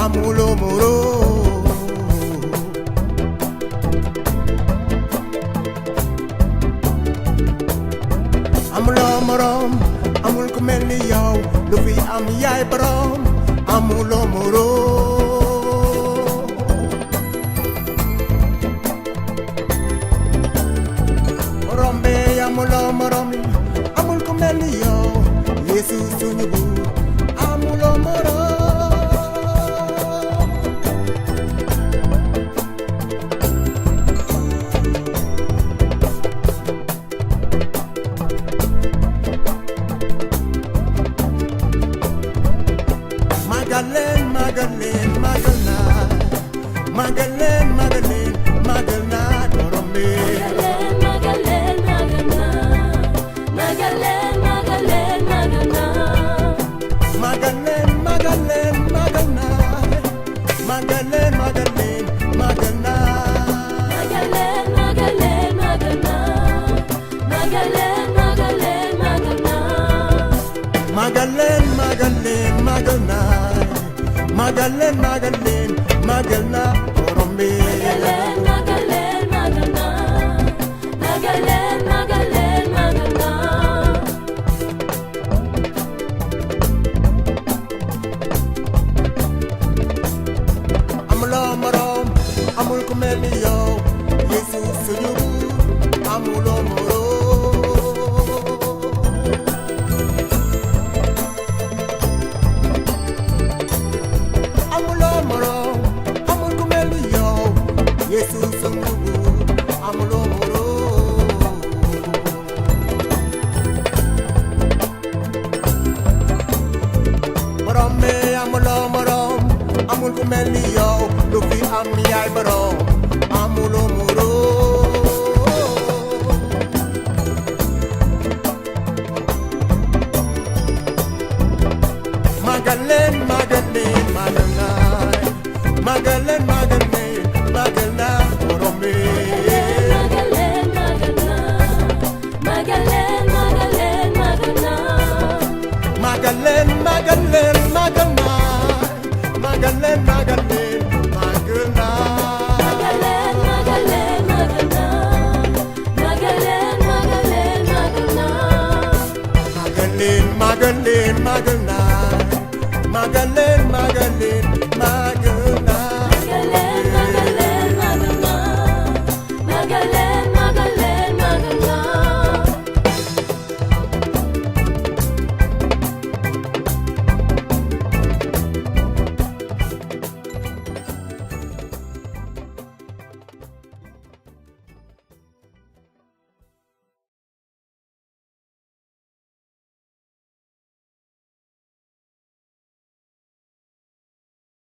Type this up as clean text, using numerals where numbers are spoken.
amulo moro. Amulo morom, amul ku mel ni yow, lu fi am yaay borom, amulo moro. Rombe amulo morom, amul ku mel ni yow, Yesu suñu buur, amulo morom. Magalen, magalen, magalna, magalen, magalen, magalna, dorombe. Magalen, magalna, magalen, magalen, magalna. Magalen, magalen, magalna, magalen, magalen, magalna. Magalen, magalen, magalna, magalen, magalen, magalna. Magalen, magalen, magalna, magalen, magalen, magalna, dorombe. Magalen, magalen, magalna, magalen, magalen, magalna. Amulo morom, amul ku mel ni yow, Yesu suñu buur, amulo moro. Amulo morom, amul ku mel ni yow, Yesu suñu buur, amulo moro. Borom be amulo morom, amul ku mel ni yow, lu fi am yaay borom, amulo moro. Magalen, magalen, magalna, magalen, magalen, magalna, borombe. Magalen, magalna, magalen, magalen, magalna. Magalen, magalen, magalna, magalen, magalen, magalna. Magalen, magalen, magalna, magalen, magalen, magalna. Magalen, magalen, magalna, magalen, magalen,